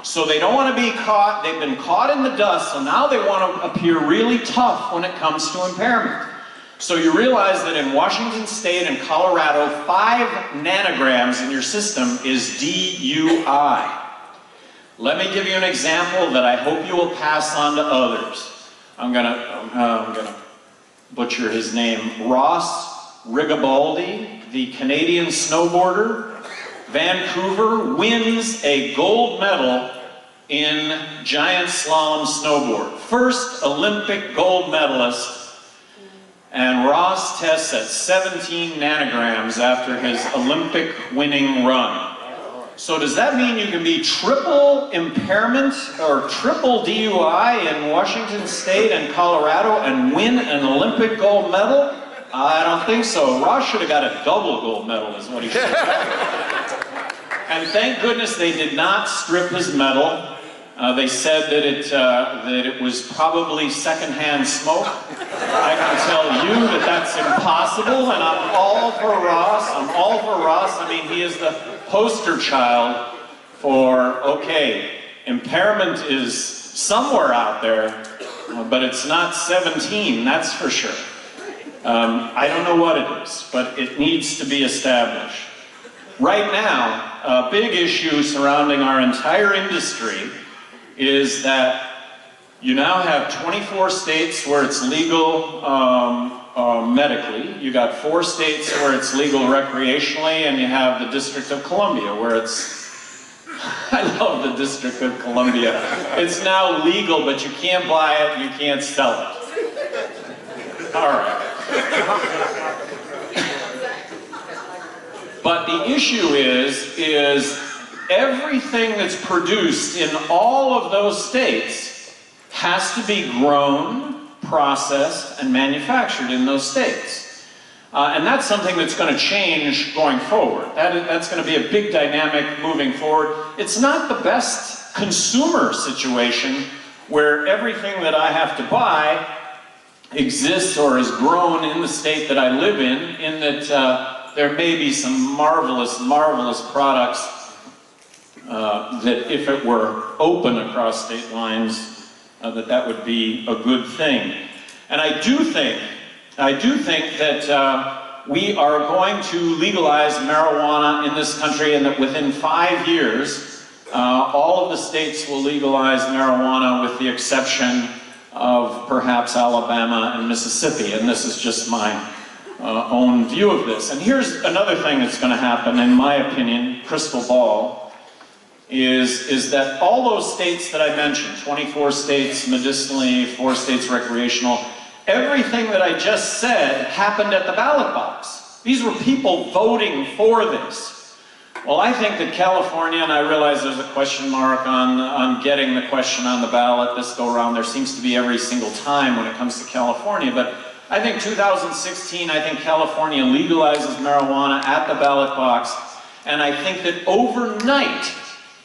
So they don't want to be caught, they've been caught in the dust, so now they want to appear really tough when it comes to impairment. So you realize that in Washington State and Colorado, 5 nanograms in your system is DUI. Let me give you an example that I hope you will pass on to others. I'm gonna butcher his name. Ross Rigobaldi, the Canadian snowboarder, Vancouver, wins a gold medal in giant slalom snowboard. First Olympic gold medalist. And Ross tests at 17 nanograms after his Olympic winning run. So does that mean you can be triple impairment or triple DUI in Washington State and Colorado and win an Olympic gold medal? I don't think so. Ross should have got a double gold medal is what he should have. And thank goodness they did not strip his medal. They said that it was probably secondhand smoke. I can tell you that that's impossible, and I'm all for Ross. I'm all for Ross. I mean, he is the poster child for, okay, impairment is somewhere out there, but it's not 17, that's for sure. I don't know what it is, but it needs to be established. Right now, a big issue surrounding our entire industry is that you now have 24 states where it's legal medically, you got 4 states where it's legal recreationally, and you have the District of Columbia where it's, I love the District of Columbia. It's now legal, but you can't buy it, you can't sell it. All right. But the issue is everything that's produced in all of those states has to be grown, processed, and manufactured in those states. And that's something that's going to change going forward. That's going to be a big dynamic moving forward. It's not the best consumer situation where everything that I have to buy exists or is grown in the state that I live in that there may be some marvelous, marvelous products that if it were open across state lines, that would be a good thing. And I do think that we are going to legalize marijuana in this country, and that within 5 years, all of the states will legalize marijuana with the exception of perhaps Alabama and Mississippi. And this is just my own view of this. And here's another thing that's going to happen, in my opinion, crystal ball, is that all those states that I mentioned, 24 states medicinally, 4 states recreational, everything that I just said happened at the ballot box. These were people voting for this. Well, I think that California, and I realize there's a question mark on getting the question on the ballot this go around. There seems to be every single time when it comes to California, but I think 2016, I think California legalizes marijuana at the ballot box, and I think that overnight,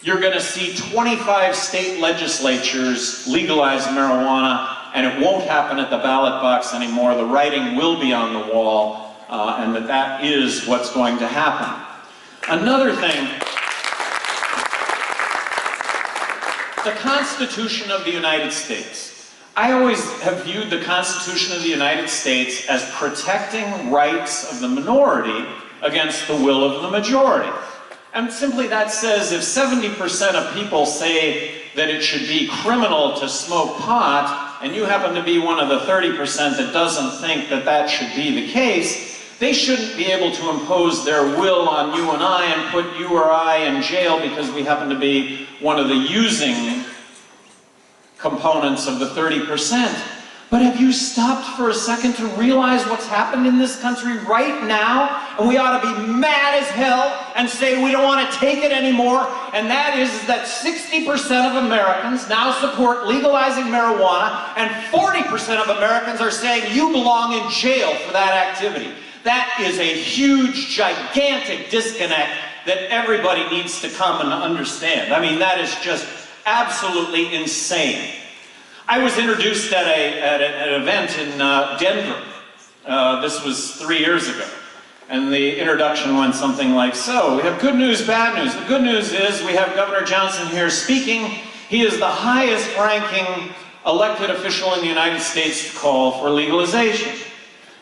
you're going to see 25 state legislatures legalize marijuana, and it won't happen at the ballot box anymore. The writing will be on the wall, and that is what's going to happen. Another thing, the Constitution of the United States. I always have viewed the Constitution of the United States as protecting rights of the minority against the will of the majority. And simply that says if 70% of people say that it should be criminal to smoke pot, and you happen to be one of the 30% that doesn't think that that should be the case, they shouldn't be able to impose their will on you and I and put you or I in jail because we happen to be one of the using components of the 30%. But have you stopped for a second to realize what's happened in this country right now? And we ought to be mad as hell and say we don't want to take it anymore. And that is that 60% of Americans now support legalizing marijuana, and 40% of Americans are saying you belong in jail for that activity. That is a huge, gigantic disconnect that everybody needs to come and understand. I mean, that is just absolutely insane. I was introduced at an event in Denver. This was 3 years ago. And the introduction went something like, so, we have good news, bad news. The good news is we have Governor Johnson here speaking. He is the highest ranking elected official in the United States to call for legalization.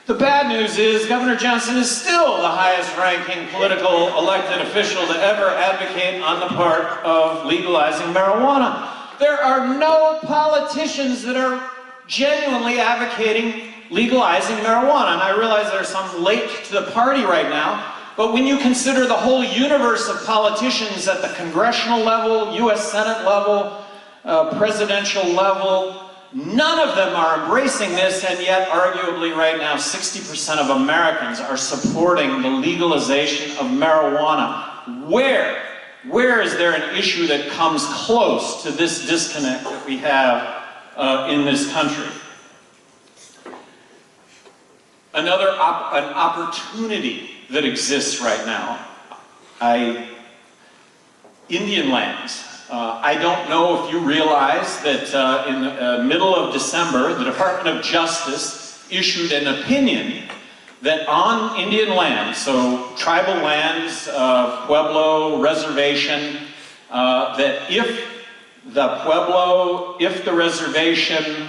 The bad news is Governor Johnson is still the highest ranking political elected official to ever advocate on the part of legalizing marijuana. There are no politicians that are genuinely advocating legalizing marijuana. And I realize there's some late to the party right now, but when you consider the whole universe of politicians at the congressional level, US Senate level, presidential level, none of them are embracing this, and yet arguably right now 60% of Americans are supporting the legalization of marijuana. Where is there an issue that comes close to this disconnect that we have in this country? An opportunity that exists right now, Indian lands. I don't know if you realize that in the middle of December, the Department of Justice issued an opinion that on Indian lands, so tribal lands, Pueblo, reservation, that if the reservation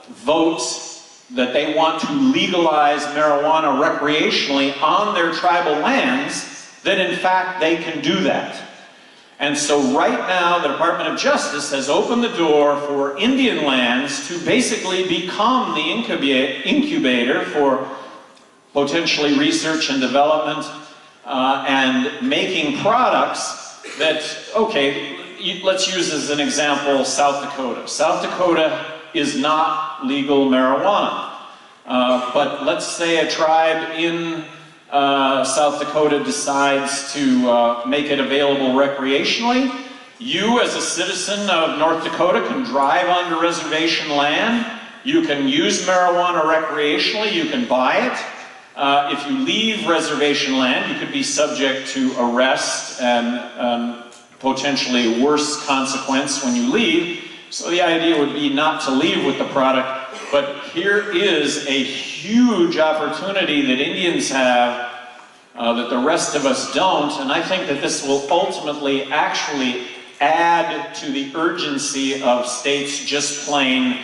votes that they want to legalize marijuana recreationally on their tribal lands, then in fact they can do that. And so right now the Department of Justice has opened the door for Indian lands to basically become the incubator for potentially research and development and making products that, okay, let's use as an example South Dakota. South Dakota is not legal marijuana. But let's say a tribe in South Dakota decides to make it available recreationally. You, as a citizen of North Dakota, can drive onto reservation land. You can use marijuana recreationally. You can buy it. If you leave reservation land, you could be subject to arrest and potentially worse consequence when you leave. So the idea would be not to leave with the product, but here is a huge opportunity that Indians have that the rest of us don't, and I think that this will ultimately actually add to the urgency of states just plain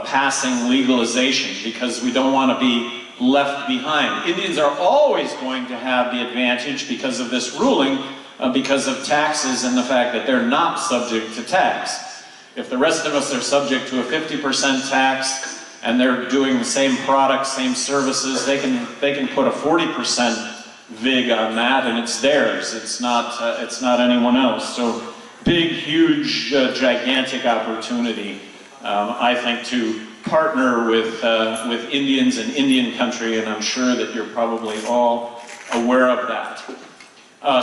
passing legalization, because we don't want to be left behind. Indians are always going to have the advantage because of this ruling, because of taxes and the fact that they're not subject to tax. If the rest of us are subject to a 50% tax and they're doing the same products, same services, they can put a 40% vig on that and it's theirs. It's not anyone else. So big, huge, gigantic opportunity, I think, to partner with Indians and Indian country, and I'm sure that you're probably all aware of that.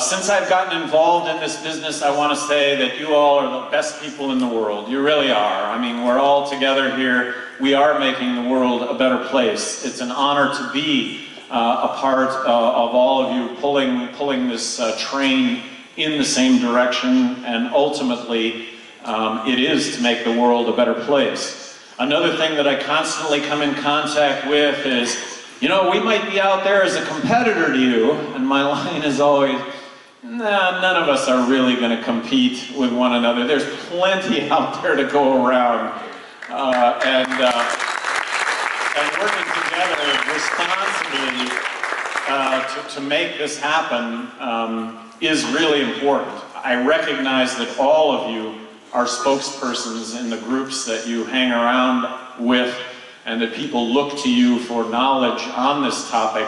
Since I've gotten involved in this business, I want to say that you all are the best people in the world. You really are. I mean, we're all together here. We are making the world a better place. It's an honor to be a part of all of you pulling this train in the same direction, and ultimately it is to make the world a better place. Another thing that I constantly come in contact with is, you know, we might be out there as a competitor to you, and my line is always, nah, none of us are really going to compete with one another. There's plenty out there to go around, and working together responsibly to make this happen is really important. I recognize that all of you are spokespersons in the groups that you hang around with, and that people look to you for knowledge on this topic.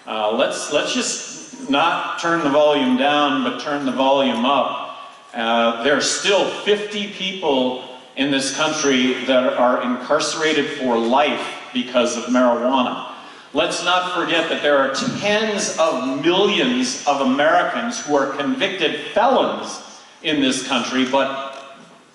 Let's just not turn the volume down, but turn the volume up. There are still 50 people in this country that are incarcerated for life because of marijuana. Let's not forget that there are tens of millions of Americans who are convicted felons in this country, but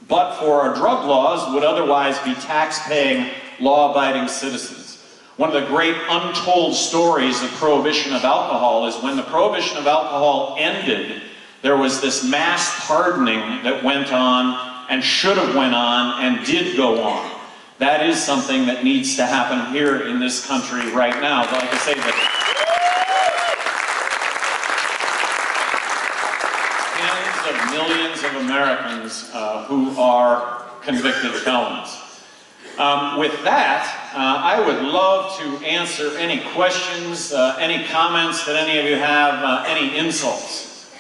for our drug laws would otherwise be tax-paying, law-abiding citizens. One of the great untold stories of prohibition of alcohol is when the prohibition of alcohol ended, there was this mass pardoning that went on and should have went on and did go on. That is something that needs to happen here in this country right now. But like I say, that Americans who are convicted felons. With that, I would love to answer any questions, any comments that any of you have, any insults.